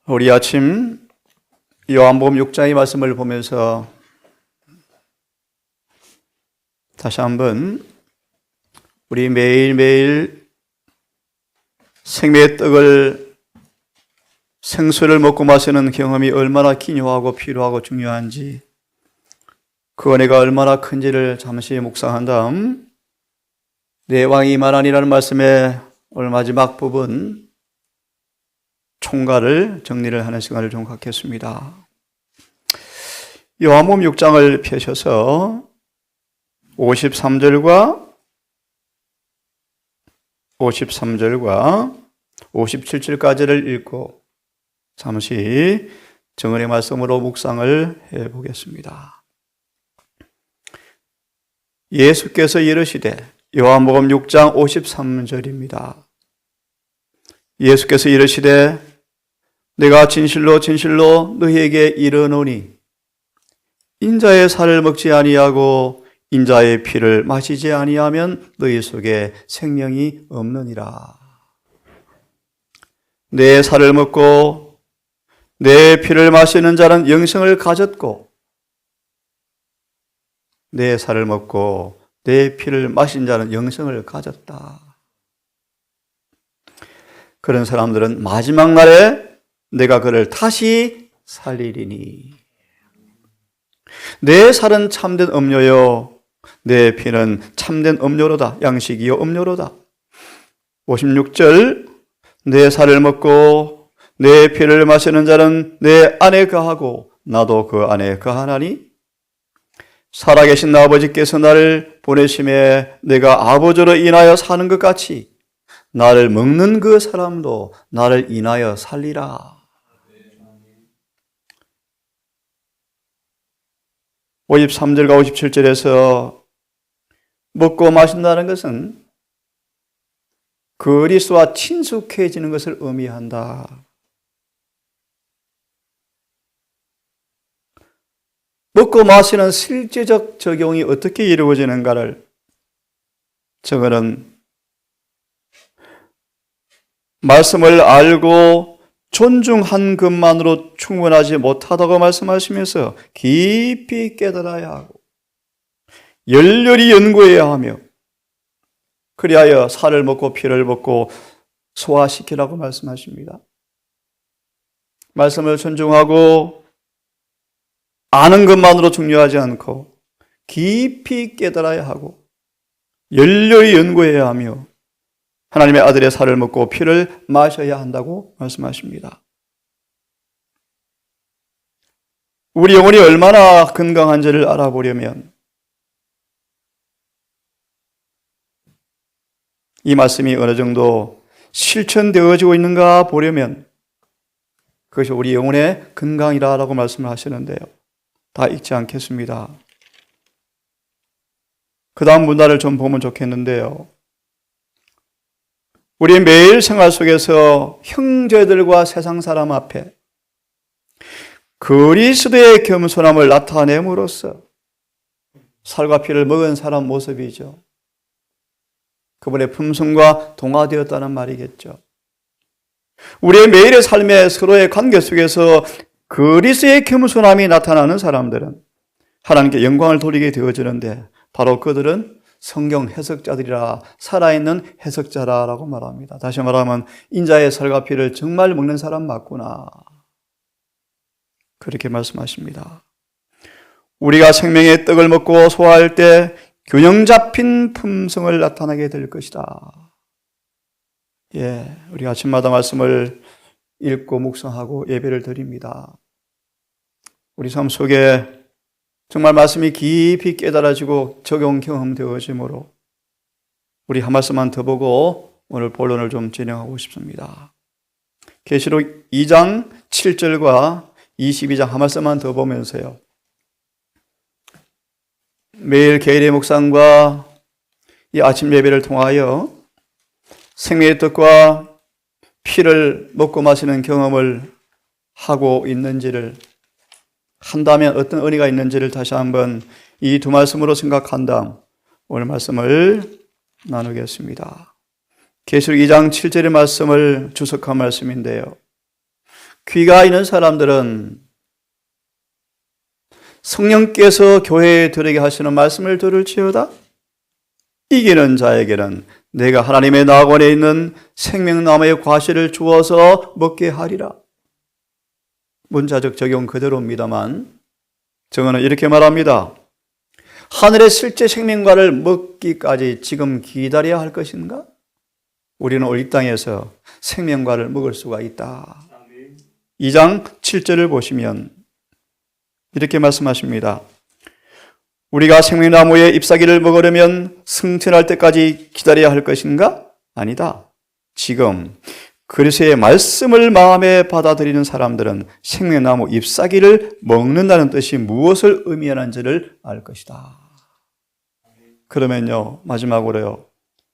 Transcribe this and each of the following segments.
우리 아침 요한복음 6장의 말씀을 보면서 다시 한번 우리 매일매일 생명의 떡을 생수를 먹고 마시는 경험이 얼마나 기묘하고 필요하고 중요한지, 그 은혜가 얼마나 큰지를 잠시 묵상한 다음 내 왕이 말하니라는 말씀의 오늘 마지막 부분 총괄을 정리를 하는 시간을 좀 갖겠습니다. 요한복음 6장을 펴셔서 53절과 57절까지를 읽고 잠시 정언의 말씀으로 묵상을 해보겠습니다. 예수께서 이르시되, 요한복음 6장 53절입니다. 예수께서 이르시되 내가 진실로 진실로 너희에게 이르노니 인자의 살을 먹지 아니하고 인자의 피를 마시지 아니하면 너희 속에 생명이 없느니라. 내 살을 먹고 내 피를 마시는 자는 영생을 가졌고, 내 살을 먹고 내 피를 마신 자는 영생을 가졌다. 그런 사람들은 마지막 날에 내가 그를 다시 살리리니. 내 살은 참된 음료요, 내 피는 참된 음료로다. 양식이요 음료로다. 56절, 내 살을 먹고 내 피를 마시는 자는 내 안에 거하고 나도 그 안에 거하나니, 살아계신 아버지께서 나를 보내심에 내가 아버지로 인하여 사는 것 같이 나를 먹는 그 사람도 나를 인하여 살리라. 53절과 57절에서 먹고 마신다는 것은 그리스도와 친숙해지는 것을 의미한다. 먹고 마시는 실제적 적용이 어떻게 이루어지는가를 저거는 말씀을 알고 존중한 것만으로 충분하지 못하다고 말씀하시면서 깊이 깨달아야 하고 열렬히 연구해야 하며, 그리하여 살을 먹고 피를 먹고 소화시키라고 말씀하십니다. 말씀을 존중하고 아는 것만으로 중요하지 않고 깊이 깨달아야 하고 열렬히 연구해야 하며 하나님의 아들의 살을 먹고 피를 마셔야 한다고 말씀하십니다. 우리 영혼이 얼마나 건강한지를 알아보려면 이 말씀이 어느 정도 실천되어지고 있는가 보려면 그것이 우리 영혼의 건강이라고 말씀을 하시는데요, 다 읽지 않겠습니다. 그 다음 문단을 좀 보면 좋겠는데요, 우리 매일 생활 속에서 형제들과 세상 사람 앞에 그리스도의 겸손함을 나타냄으로써 살과 피를 먹은 사람 모습이죠. 그분의 품성과 동화되었다는 말이겠죠. 우리의 매일의 삶의 서로의 관계 속에서 그리스도의 겸손함이 나타나는 사람들은 하나님께 영광을 돌리게 되어지는데, 바로 그들은 성경 해석자들이라, 살아있는 해석자라고 말합니다. 다시 말하면 인자의 살과 피를 정말 먹는 사람 맞구나, 그렇게 말씀하십니다. 우리가 생명의 떡을 먹고 소화할 때 균형 잡힌 품성을 나타나게 될 것이다. 우리 아침마다 말씀을 읽고 묵상하고 예배를 드립니다. 우리 삶 속에 정말 말씀이 깊이 깨달아지고 적용 경험되어지므로 우리 한 말씀만 더 보고 오늘 본론을 좀 진행하고 싶습니다. 계시록 2장 7절과 22장 한 말씀만 더 보면서요, 매일 개인의 묵상과 이 아침 예배를 통하여 생명의 떡과 피를 먹고 마시는 경험을 하고 있는지를, 한다면 어떤 은혜가 있는지를 다시 한번 이 두 말씀으로 생각한 다음 오늘 말씀을 나누겠습니다. 계시록 2장 7절의 말씀을 주석한 말씀인데요, 귀가 있는 사람들은 성령께서 교회에 들에게 하시는 말씀을 들을지어다. 이기는 자에게는 내가 하나님의 낙원에 있는 생명나무의 과실을 주어서 먹게 하리라. 문자적 적용 그대로입니다만 정언은 이렇게 말합니다. 하늘의 실제 생명과를 먹기까지 지금 기다려야 할 것인가? 우리는 오늘 이 땅에서 생명과를 먹을 수가 있다. 2장 7절을 보시면 이렇게 말씀하십니다. 우리가 생명나무의 잎사귀를 먹으려면 승천할 때까지 기다려야 할 것인가? 아니다. 지금 그리스도의 말씀을 마음에 받아들이는 사람들은 생명나무 잎사귀를 먹는다는 뜻이 무엇을 의미하는지를 알 것이다. 그러면요, 마지막으로요,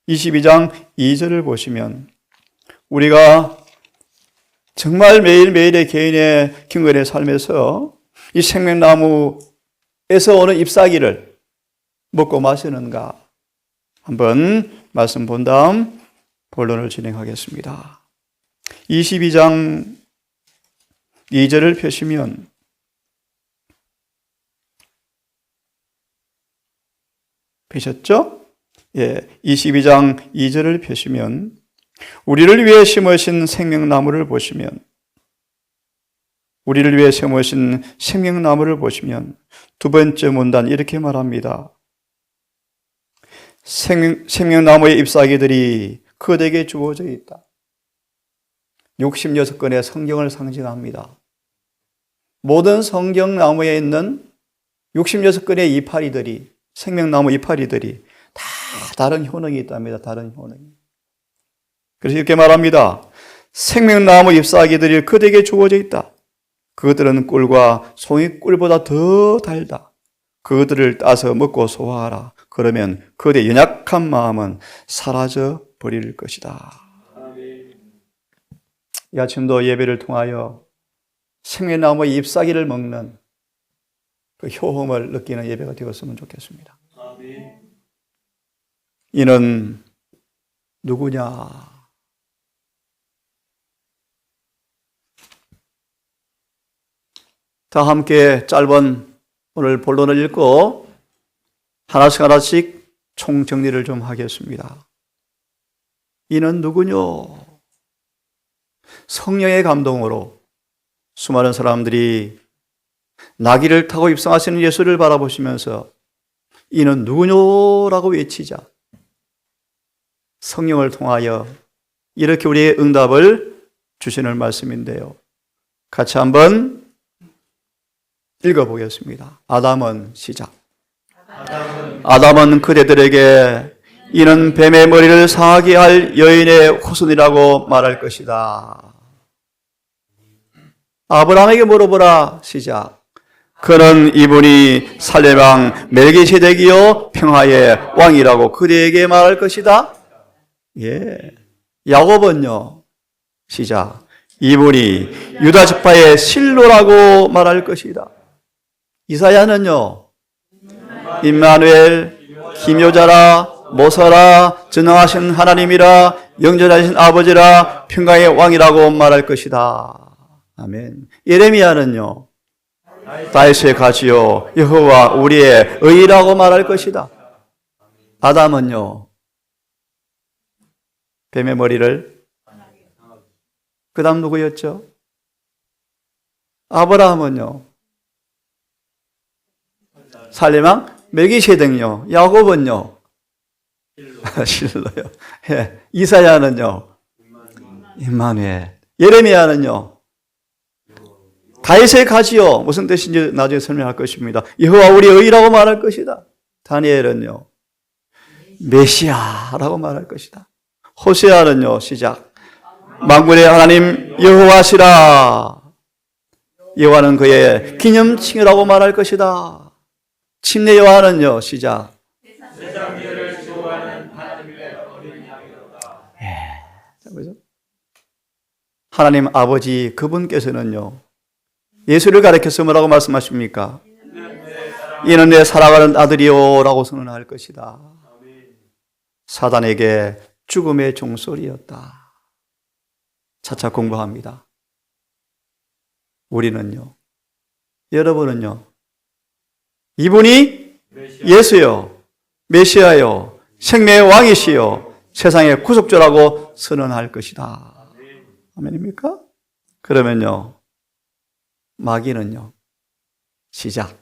22장 2절을 보시면 우리가 정말 매일매일의 개인의 경건의 삶에서 이 생명나무에서 오는 잎사귀를 먹고 마시는가? 한번 말씀 본 다음 본론을 진행하겠습니다. 22장 2절을 펴시면 펴셨죠? 예, 22장 2절을 펴시면 우리를 위해 심으신 생명나무를 보시면 우리를 위해 심으신 생명나무를 보시면 두 번째 문단 이렇게 말합니다. 생명나무의 잎사귀들이 그대에게 주어져 있다. 66권의 성경을 상징합니다. 모든 성경나무에 있는 66권의 이파리들이, 생명나무 이파리들이 다 다른 효능이 있답니다. 다른 효능이. 그래서 이렇게 말합니다. 생명나무 잎사귀들이 그대에게 주어져 있다. 그것들은 꿀과 송이꿀보다 더 달다. 그것들을 따서 먹고 소화하라. 그러면 그대의 연약한 마음은 사라져 버릴 것이다. 이 아침도 예배를 통하여 생명나무의 잎사귀를 먹는 그 효험을 느끼는 예배가 되었으면 좋겠습니다. 이는 누구냐? 다 함께 짧은 오늘 본론을 읽고 하나씩 총정리를 좀 하겠습니다. 이는 누구뇨? 성령의 감동으로 수많은 사람들이 나귀를 타고 입성하시는 예수를 바라보시면서 이는 누구뇨라고 외치자 성령을 통하여 이렇게 우리의 응답을 주시는 말씀인데요. 같이 한번 읽어보겠습니다. 아담은 시작. 아담은 그대들에게 이는 뱀의 머리를 상하게 할 여인의 후손이라고 말할 것이다. 아브라함에게 물어보라. 시작. 그는 이분이 살렘 왕 멜기세덱이요 평화의 왕이라고 그대에게 말할 것이다. 예. 야곱은요. 시작. 이분이 유다 지파의 실로라고 말할 것이다. 이사야는요. 임마누엘 기묘자라 모사라 전능하신 하나님이라 영전하신 아버지라 평강의 왕이라고 말할 것이다. 아멘. 예레미야는요. 다윗의 가지요 여호와 우리의 의라고 말할 것이다. 아담은요. 뱀의 머리를 그 다음 누구였죠? 아브라함은요. 살렘 왕 멜기세덱요. 야곱은요. 실로요. 예. 이사야는요. 임마누엘. 예레미야는요. 다윗의 가지요. 무슨 뜻인지 나중에 설명할 것입니다. 여호와 우리의 의라고 말할 것이다. 다니엘은요. 메시아라고 말할 것이다. 호세아는요. 시작. 만군의 하나님 여호와시라. 여호와는 그의 기념칭이라고 말할 것이다. 침례 요한은요. 시작. 하나님 아버지 그분께서는요. 예수를 가리켜서 뭐라고 말씀하십니까? 이는 내 사랑하는 아들이요 라고 선언할 것이다. 사단에게 죽음의 종소리였다. 차차 공부합니다. 우리는요, 여러분은요, 이분이 예수요, 메시아요, 생명의 왕이시요, 세상의 구속주라고 선언할 것이다. 아멘입니까? 그러면요, 마귀는요, 시작.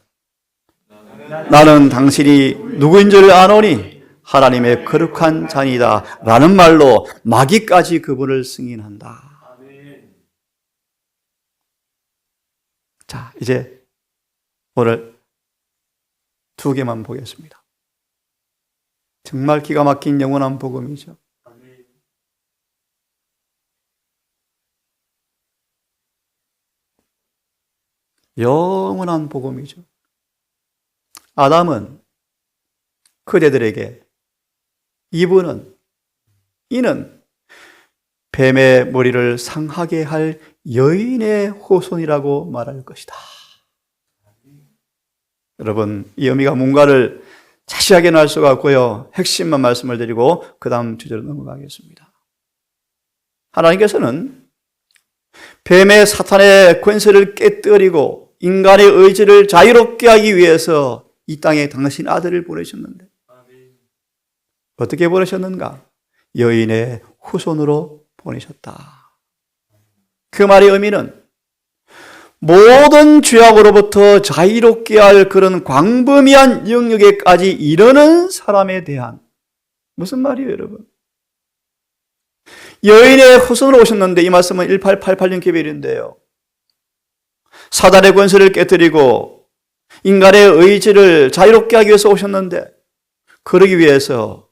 나는 당신이 누구인 줄 아노니 하나님의 거룩한 자니다 라는 말로 마귀까지 그분을 승인한다. 자, 이제 오늘 두 개만 보겠습니다. 정말 기가 막힌 영원한 복음이죠. 영원한 복음이죠. 아담은 그대들에게 이는 뱀의 머리를 상하게 할 여인의 후손이라고 말할 것이다. 여러분, 이 의미가 뭔가를 자세하게는 알 수가 없고요. 핵심만 말씀을 드리고 그 다음 주제로 넘어가겠습니다. 하나님께서는 뱀의 사탄의 권세를 깨뜨리고 인간의 의지를 자유롭게 하기 위해서 이 땅에 당신 아들을 보내셨는데 어떻게 보내셨는가? 여인의 후손으로 보내셨다. 그 말의 의미는 모든 죄악으로부터 자유롭게 할 그런 광범위한 영역에까지 이르는 사람에 대한, 무슨 말이에요, 여러분? 여인의 후손으로 오셨는데, 이 말씀은 1888년 개별인데요. 사단의 권세를 깨뜨리고 인간의 의지를 자유롭게 하기 위해서 오셨는데, 그러기 위해서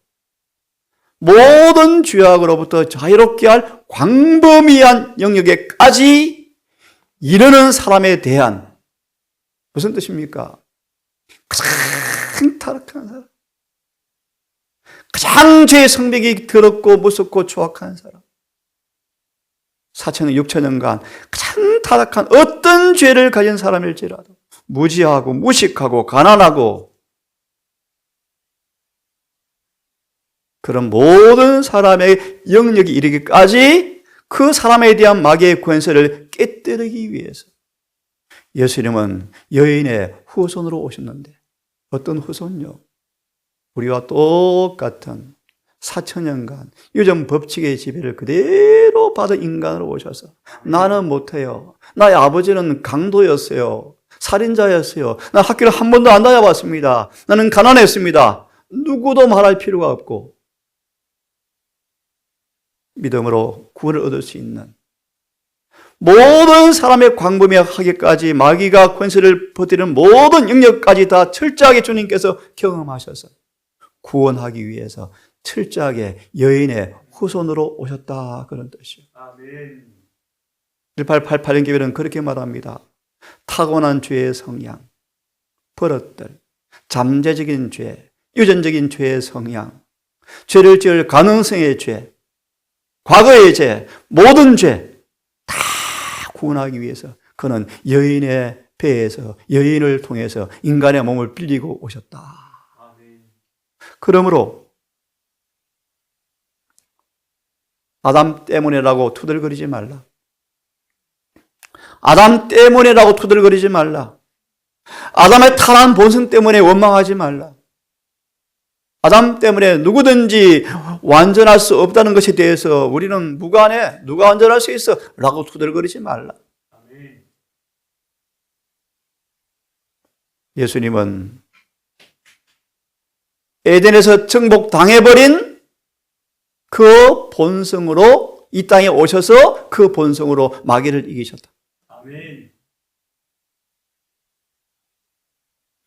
모든 죄악으로부터 자유롭게 할 광범위한 영역에까지 이르는 사람에 대한, 무슨 뜻입니까? 가장 타락한 사람, 가장 죄의 성벽이 더럽고 무섭고 추악한 사람, 4천년 6천년간 가장 타락한 어떤 죄를 가진 사람일지라도 무지하고 무식하고 가난하고 그런 모든 사람의 영역이 이르기까지 그 사람에 대한 마귀의 권세를 깨뜨리기 위해서 예수님은 여인의 후손으로 오셨는데, 어떤 후손요? 우리와 똑같은 4천년간 유전 법칙의 지배를 그대로 받은 인간으로 오셔서 나는 못해요. 나의 아버지는 강도였어요. 살인자였어요. 나 학교를 한 번도 안 다녀봤습니다. 나는 가난했습니다. 누구도 말할 필요가 없고 믿음으로 구원을 얻을 수 있는 모든 사람의 광범위하기까지 마귀가 권세를 버티는 모든 영역까지 다 철저하게 주님께서 경험하셔서 구원하기 위해서 철저하게 여인의 후손으로 오셨다, 그런 뜻이에요. 1888년 기별은 그렇게 말합니다. 타고난 죄의 성향, 버릇들, 잠재적인 죄, 유전적인 죄의 성향, 죄를 지을 가능성의 죄, 과거의 죄, 모든 죄 다 구원하기 위해서 그는 여인의 배에서, 여인을 통해서 인간의 몸을 빌리고 오셨다. 그러므로 아담 때문이라고 투덜거리지 말라. 아담 때문이라고 투덜거리지 말라. 아담의 타락한 본성 때문에 원망하지 말라. 아담 때문에 누구든지 완전할 수 없다는 것에 대해서 우리는 무관해, 누가 완전할 수 있어? 라고 투덜거리지 말라. 예수님은 에덴에서 정복당해버린 그 본성으로 이 땅에 오셔서 그 본성으로 마귀를 이기셨다. 아멘.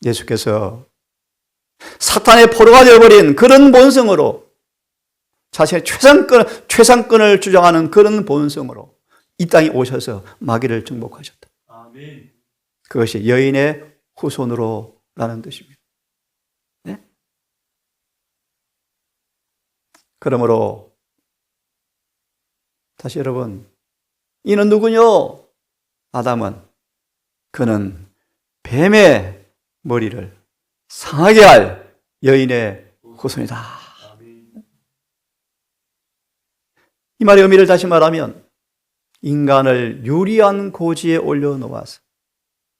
예수께서 사탄의 포로가 되어버린 그런 본성으로, 자신의 최상권을 주장하는 그런 본성으로 이 땅에 오셔서 마귀를 정복하셨다. 아멘. 그것이 여인의 후손으로라는 뜻입니다. 네? 그러므로 다시 여러분, 이는 누구뇨? 아담은 그는 뱀의 머리를 상하게 할 여인의 후손이다. 이 말의 의미를 다시 말하면 인간을 유리한 고지에 올려놓아서.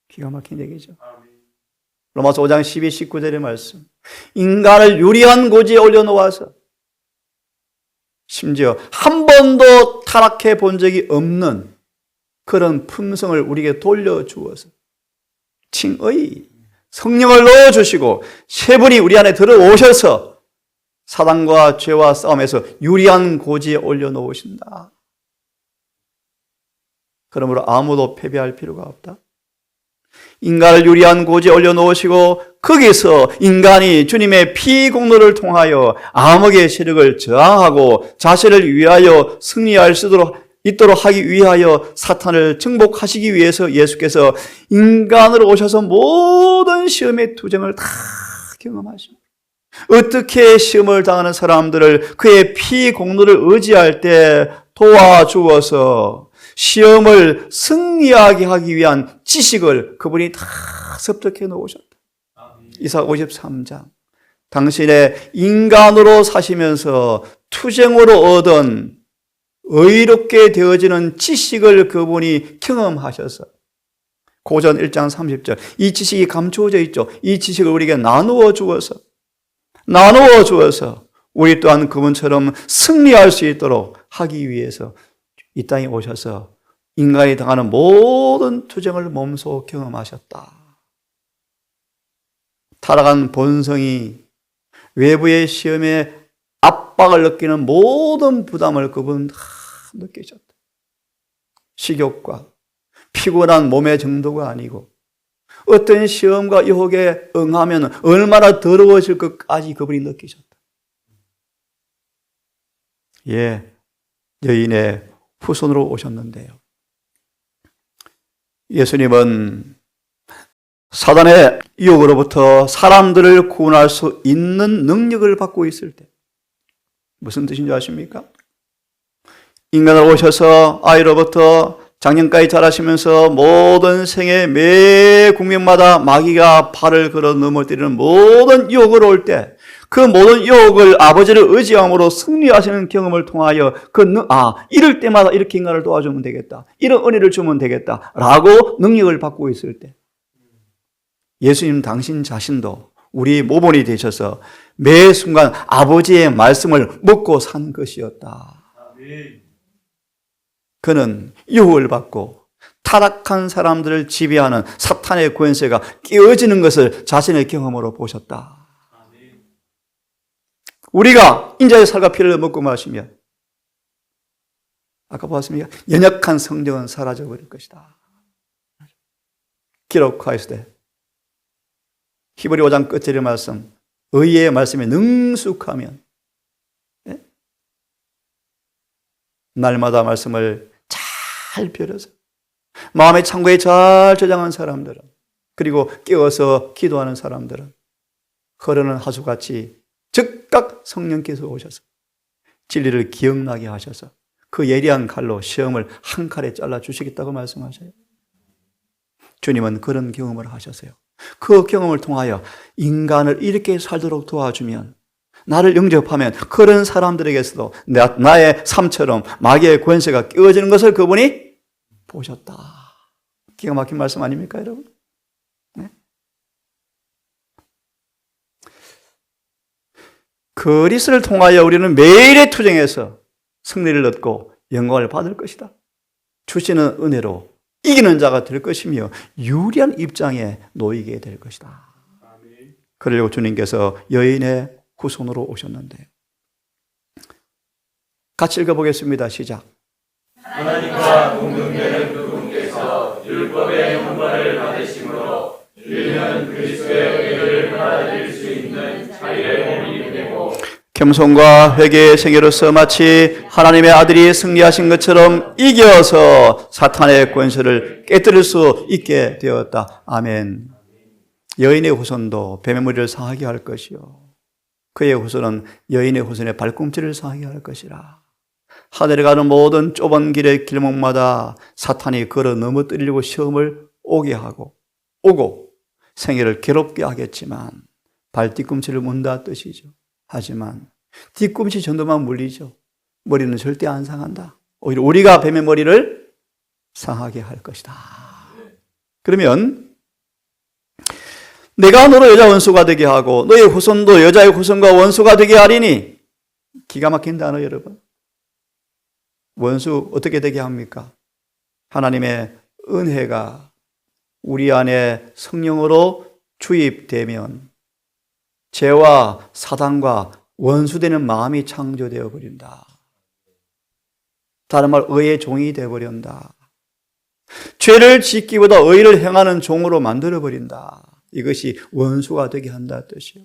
기가 막힌 얘기죠. 로마서 5장 12, 19절의 말씀. 인간을 유리한 고지에 올려놓아서 심지어 한 번도 타락해 본 적이 없는 그런 품성을 우리에게 돌려주어서 칭의 성령을 넣어주시고 세 분이 우리 안에 들어오셔서 사단과 죄와 싸움에서 유리한 고지에 올려놓으신다. 그러므로 아무도 패배할 필요가 없다. 인간을 유리한 고지에 올려놓으시고 거기서 인간이 주님의 피 공로를 통하여 암흑의 세력을 저항하고 자신을 위하여 승리할 수 있도록 하기 위하여 사탄을 정복하시기 위해서 예수께서 인간으로 오셔서 모든 시험의 투쟁을 다 경험하십니다. 어떻게 시험을 당하는 사람들을 그의 피 공로를 의지할 때 도와주어서 시험을 승리하게 하기 위한 지식을 그분이 다 습득해 놓으셨다. 이사 53장. 당신의 인간으로 사시면서 투쟁으로 얻은 의롭게 되어지는 지식을 그분이 경험하셔서 고전 1장 30절 이 지식이 감추어져 있죠. 이 지식을 우리에게 나누어 주어서 우리 또한 그분처럼 승리할 수 있도록 하기 위해서 이 땅에 오셔서 인간이 당하는 모든 투쟁을 몸소 경험하셨다. 타락한 본성이 외부의 시험에 압박을 느끼는 모든 부담을 그분은 다 느끼셨다. 식욕과 피곤한 몸의 정도가 아니고 어떤 시험과 유혹에 응하면 얼마나 더러워질 것까지 그분이 느끼셨다. 예, 여인의 후손으로 오셨는데요. 예수님은 사단의 유혹으로부터 사람들을 구원할 수 있는 능력을 갖고 있을 때 무슨 뜻인지 아십니까? 인간으로 오셔서 아이로부터 장년까지 자라시면서 모든 생애 매 국민마다 마귀가 발을 걸어 넘어뜨리는 모든 유혹을 올 때 그 모든 유혹을 아버지를 의지함으로 승리하시는 경험을 통하여 이럴 때마다 이렇게 인간을 도와주면 되겠다. 이런 은혜를 주면 되겠다. 라고 능력을 받고 있을 때 예수님 당신 자신도 우리 모본이 되셔서 매 순간 아버지의 말씀을 먹고 산 것이었다. 그는 유혹을 받고 타락한 사람들을 지배하는 사탄의 권세가 깨어지는 것을 자신의 경험으로 보셨다. 우리가 인자의 살과 피를 먹고 마시면 아까 보았습니까? 연약한 성령은 사라져버릴 것이다. 기록하였으되 히브리 5장 끝절의 말씀 의의 말씀에 능숙하면 날마다 말씀을 잘 펴려서 마음의 창고에 잘 저장한 사람들은 그리고 깨어서 기도하는 사람들은 흐르는 하수같이 즉각 성령께서 오셔서 진리를 기억나게 하셔서 그 예리한 칼로 시험을 한 칼에 잘라주시겠다고 말씀하셔요. 주님은 그런 경험을 하셨어요. 그 경험을 통하여 인간을 이렇게 살도록 도와주면 나를 영접하면 그런 사람들에게서도 나의 삶처럼 마귀의 권세가 깨어지는 것을 그분이 보셨다. 기가 막힌 말씀 아닙니까, 여러분? 네? 그리스도를 통하여 우리는 매일의 투쟁에서 승리를 얻고 영광을 받을 것이다. 주시는 은혜로 이기는 자가 될 것이며 유리한 입장에 놓이게 될 것이다. 그러려고 주님께서 여인의 후손으로 오셨는데 같이 읽어보겠습니다. 시작. 하나님과 공동되는 그분께서 율법의 형벌을 받으심으로 우리는 그리스도의 의를 받아들일 수 있는 자유의 몸이 되고 겸손과 회개의 생애로서 마치 하나님의 아들이 승리하신 것처럼 이겨서 사탄의 권세를 깨뜨릴 수 있게 되었다. 아멘. 여인의 후손도 뱀의 머리를 상하게 할 것이요 그의 후손은 여인의 후손의 발꿈치를 상하게 할 것이라. 하늘에 가는 모든 좁은 길의 길목마다 사탄이 걸어 넘어뜨리려고 시험을 오고 생애를 괴롭게 하겠지만 발 뒤꿈치를 문다 뜻이죠. 하지만 뒤꿈치 정도만 물리죠. 머리는 절대 안 상한다. 오히려 우리가 뱀의 머리를 상하게 할 것이다. 그러면 내가 너로 여자 원수가 되게 하고 너의 후손도 여자의 후손과 원수가 되게 하리니, 기가 막힌 단어 여러분. 원수 어떻게 되게 합니까? 하나님의 은혜가 우리 안에 성령으로 주입되면 죄와 사단과 원수되는 마음이 창조되어 버린다. 다른 말 의의 종이 되어 버린다. 죄를 짓기보다 의를 행하는 종으로 만들어 버린다. 이것이 원수가 되게 한다 뜻이요.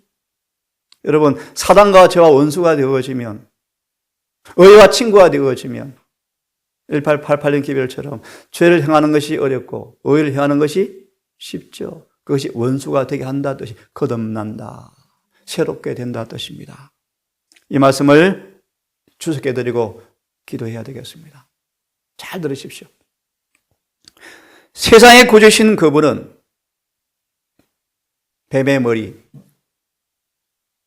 여러분, 사단과 죄와 원수가 되어지면, 의와 친구가 되어지면 1888년 기별처럼 죄를 행하는 것이 어렵고 의를 행하는 것이 쉽죠. 그것이 원수가 되게 한다 뜻이 거듭난다. 새롭게 된다 뜻입니다. 이 말씀을 주석해 드리고 기도해야 되겠습니다. 잘 들으십시오. 세상에 구주신 그분은 뱀의 머리,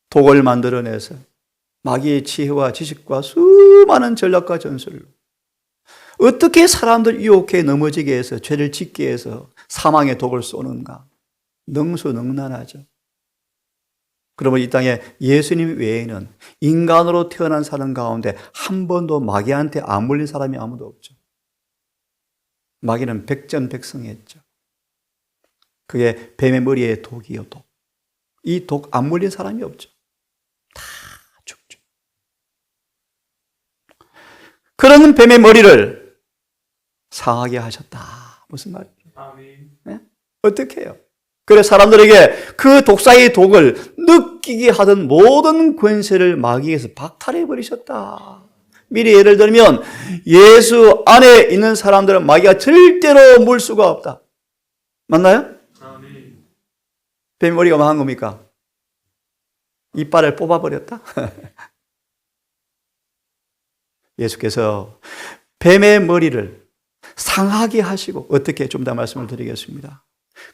독을 만들어내서 마귀의 지혜와 지식과 수많은 전략과 전술로 어떻게 사람들 유혹해 넘어지게 해서 죄를 짓게 해서 사망의 독을 쏘는가? 능수능란하죠. 그러면 이 땅에 예수님 외에는 인간으로 태어난 사람 가운데 한 번도 마귀한테 안 물린 사람이 아무도 없죠. 마귀는 백전백승했죠. 그게 뱀의 머리에 독이요, 독. 이 독 안 물린 사람이 없죠. 다 죽죠. 그런 뱀의 머리를 상하게 하셨다. 무슨 말이에요? 네? 어떻게 해요? 그래서 사람들에게 그 독사의 독을 느끼게 하던 모든 권세를 마귀에서 박탈해 버리셨다. 미리 예를 들면 예수 안에 있는 사람들은 마귀가 절대로 물 수가 없다. 맞나요? 뱀 머리가 뭐 한 겁니까? 이빨을 뽑아버렸다? 예수께서 뱀의 머리를 상하게 하시고, 어떻게 좀 더 말씀을 드리겠습니다.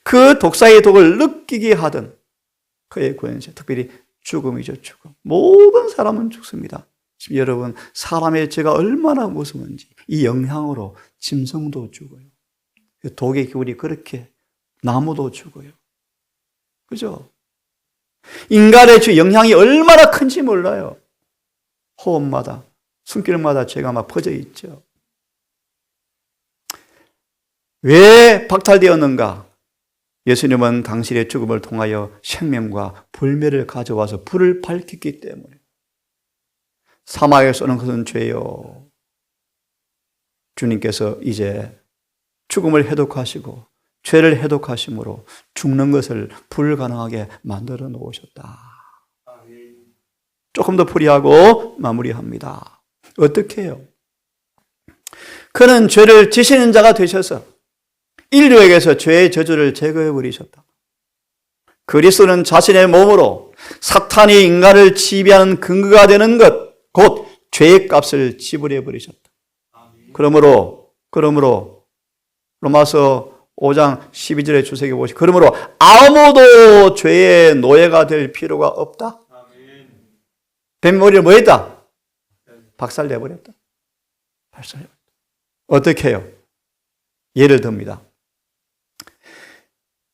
그 독사의 독을 느끼게 하던 그의 권세, 특별히 죽음이죠, 죽음. 모든 사람은 죽습니다. 지금 여러분, 사람의 죄가 얼마나 무서운지 이 영향으로 짐승도 죽어요. 독의 기운이 그렇게, 나무도 죽어요. 그죠? 인간의 죄 영향이 얼마나 큰지 몰라요. 호흡마다, 숨길마다 죄가 막 퍼져 있죠. 왜 박탈되었는가? 예수님은 당신의 죽음을 통하여 생명과 불멸을 가져와서 불을 밝혔기 때문에. 사망에 쏘는 것은 죄요. 주님께서 이제 죽음을 해독하시고 죄를 해독하심으로 죽는 것을 불가능하게 만들어 놓으셨다. 조금 더 풀이하고 마무리합니다. 어떻게 해요? 그는 죄를 지시는 자가 되셔서 인류에게서 죄의 저주를 제거해 버리셨다. 그리스도는 자신의 몸으로 사탄이 인간을 지배하는 근거가 되는 것, 곧 죄의 값을 지불해 버리셨다. 그러므로 로마서 5장 12절의 주석에 보시고, 그러므로 아무도 죄의 노예가 될 필요가 없다. 뱀머리를 뭐 했다? 박살내버렸다. 박살내버렸다. 어떻게 해요? 예를 듭니다.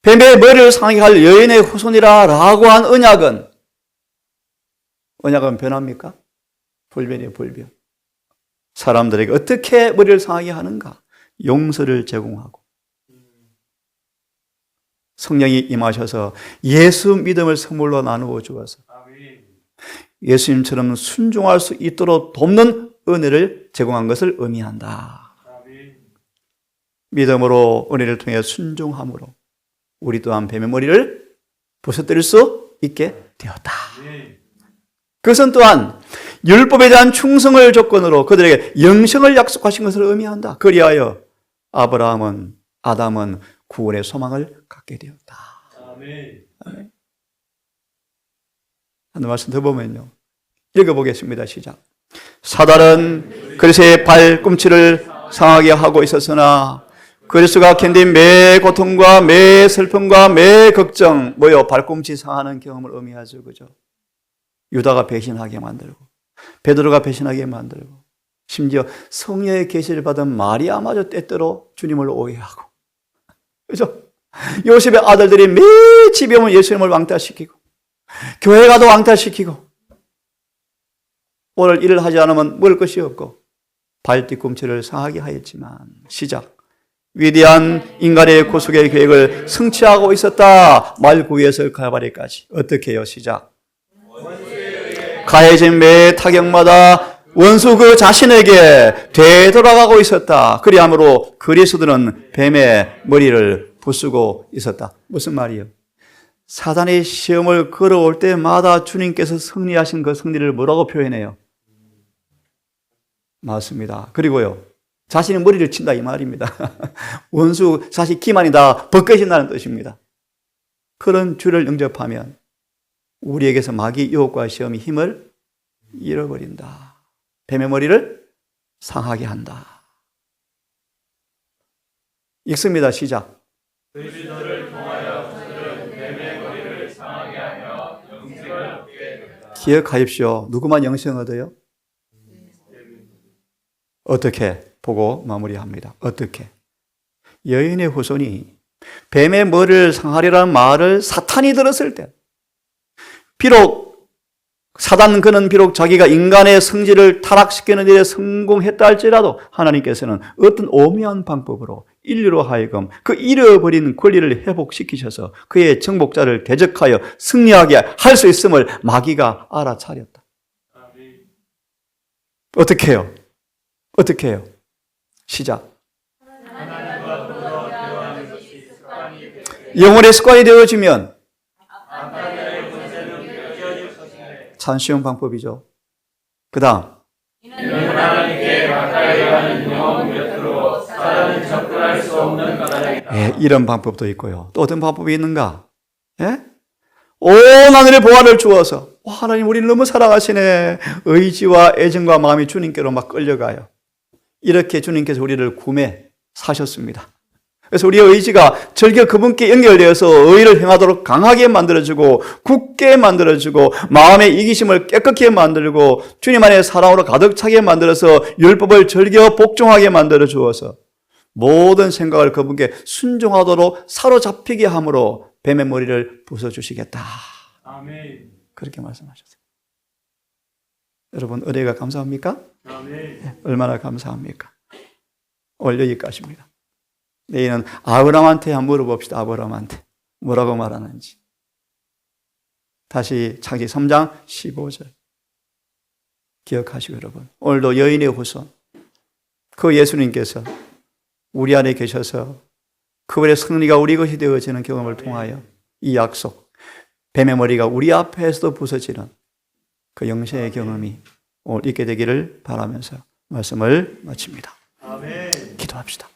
뱀의 머리를 상하게 할 여인의 후손이라고 한 언약은 변합니까? 불변이에요, 불변. 사람들에게 어떻게 머리를 상하게 하는가? 용서를 제공하고 성령이 임하셔서 예수 믿음을 선물로 나누어 주어서 예수님처럼 순종할 수 있도록 돕는 은혜를 제공한 것을 의미한다. 믿음으로 은혜를 통해 순종함으로 우리 또한 뱀의 머리를 부서뜨릴 수 있게 되었다. 그것은 또한 율법에 대한 충성을 조건으로 그들에게 영생을 약속하신 것을 의미한다. 그리하여 아담은 구원의 소망을 갖게 되었다. 아멘. 한 말씀 더 보면요. 읽어보겠습니다. 시작. 사단은 그리스도의 발꿈치를 상하게 하고 있었으나 그리스도가 견딘 매 고통과 매 슬픔과 매 걱정, 발꿈치 상하는 경험을 의미하죠. 그죠? 유다가 배신하게 만들고 베드로가 배신하게 만들고 심지어 성령의 계시를 받은 마리아마저 때때로 주님을 오해하고, 그죠? 요셉의 아들들이 매 집에 오면 예수님을 왕따시키고, 교회 가도 왕따시키고, 오늘 일을 하지 않으면 먹을 것이 없고, 발 뒤꿈치를 상하게 하였지만, 시작. 위대한 인간의 구속의 계획을 성취하고 있었다. 말구에서 갈바리까지. 어떻게 해요? 시작. 가해진 매 타격마다 원수 그 자신에게 되돌아가고 있었다. 그리함으로 그리스도는 뱀의 머리를 부수고 있었다. 무슨 말이에요? 사단의 시험을 걸어올 때마다 주님께서 승리하신 그 승리를 뭐라고 표현해요? 맞습니다. 그리고요, 자신의 머리를 친다 이 말입니다. 원수 사실 기만이 다 벗겨진다는 뜻입니다. 그런 주를 영접하면 우리에게서 마귀 유혹과 시험이 힘을 잃어버린다. 뱀의 머리를 상하게 한다. 읽습니다. 시작. 그리스도를 통하여 그들은 뱀의 머리를 상하게 하며 영생을 얻게 된다. 기억하십시오. 누구만 영생 얻어요? 어떻게? 보고 마무리합니다. 어떻게? 여인의 후손이 뱀의 머리를 상하리라는 말을 사탄이 들었을 때, 비록 사단 그는 비록 자기가 인간의 성질을 타락시키는 일에 성공했다 할지라도 하나님께서는 어떤 오묘한 방법으로 인류로 하여금 그 잃어버린 권리를 회복시키셔서 그의 정복자를 대적하여 승리하게 할 수 있음을 마귀가 알아차렸다. 어떻게 해요? 어떻게 해요? 시작. 영혼의 습관이 되어지면 참 쉬운 방법이죠. 그 다음, 하나님께 가까이 가는 영혼 곁으로 사람은 접근할 수 없는 까닭이다. 예, 이런 방법도 있고요. 또 어떤 방법이 있는가? 예? 온 하늘의 보화를 주어서, 하나님 우리를 너무 사랑하시네. 의지와 애정과 마음이 주님께로 막 끌려가요. 이렇게 주님께서 우리를 구매 사셨습니다. 그래서 우리의 의지가 절겨 그분께 연결되어서 의를 행하도록 강하게 만들어주고 굳게 만들어주고 마음의 이기심을 깨끗게 만들고 주님 안에 사랑으로 가득 차게 만들어서 율법을 절겨 복종하게 만들어 주어서 모든 생각을 그분께 순종하도록 사로잡히게 함으로 뱀의 머리를 부숴주시겠다. 아멘. 그렇게 말씀하셨어요. 여러분 은혜가 감사합니까? 아멘. 얼마나 감사합니까? 오늘 여기까지입니다. 내일은 아브라함한테 한번 물어봅시다. 아브라함한테 뭐라고 말하는지. 다시 창세기 3장 15절 기억하시고 여러분, 오늘도 여인의 후손 그 예수님께서 우리 안에 계셔서 그분의 승리가 우리 것이 되어지는 경험을 통하여 이 약속, 뱀의 머리가 우리 앞에서도 부서지는 그 영생의 경험이 오늘 있게 되기를 바라면서 말씀을 마칩니다. 아멘. 기도합시다.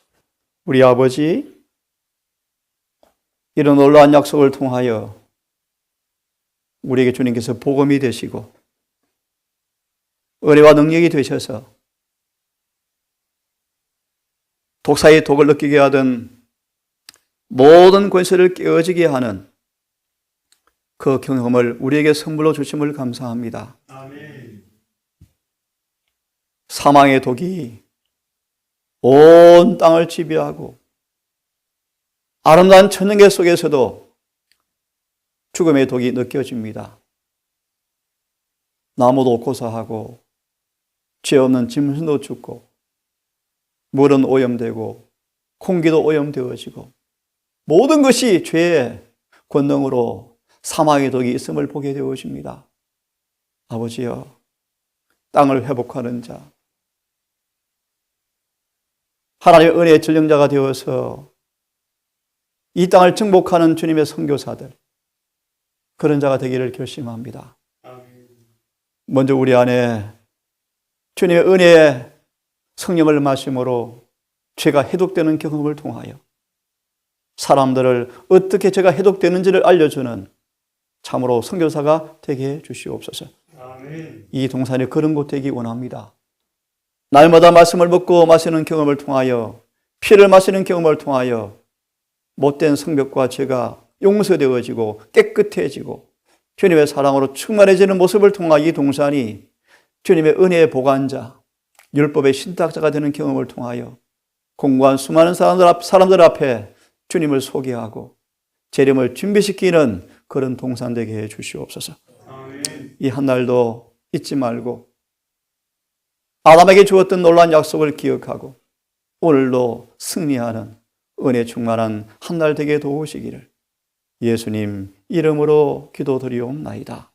우리 아버지, 이런 놀라운 약속을 통하여 우리에게 주님께서 복음이 되시고 은혜와 능력이 되셔서 독사의 독을 느끼게 하던 모든 권세를 깨어지게 하는 그 경험을 우리에게 선물로 주심을 감사합니다. 아멘. 사망의 독이 온 땅을 지배하고 아름다운 천년계 속에서도 죽음의 독이 느껴집니다. 나무도 고사하고 죄 없는 짐승도 죽고 물은 오염되고 공기도 오염되어지고 모든 것이 죄의 권능으로 사망의 독이 있음을 보게 되어집니다. 아버지여, 땅을 회복하는 자, 하나님의 은혜의 전령자가 되어서 이 땅을 정복하는 주님의 선교사들, 그런 자가 되기를 결심합니다. 먼저 우리 안에 주님의 은혜의 성령을 마심으로 죄가 해독되는 경험을 통하여 사람들을 어떻게 죄가 해독되는지를 알려주는 참으로 선교사가 되게 해 주시옵소서. 아멘. 이 동산에 그런 곳 되기 원합니다. 날마다 말씀을 먹고 마시는 경험을 통하여, 피를 마시는 경험을 통하여 못된 성벽과 죄가 용서되어지고 깨끗해지고 주님의 사랑으로 충만해지는 모습을 통하여 이 동산이 주님의 은혜의 보관자, 율법의 신탁자가 되는 경험을 통하여 공고한 수많은 사람들 앞에 주님을 소개하고 재림을 준비시키는 그런 동산되게 해 주시옵소서. 이 한 날도 잊지 말고 아담에게 주었던 놀라운 약속을 기억하고 오늘도 승리하는 은혜 충만한 한 날 되게 도우시기를 예수님 이름으로 기도드리옵나이다.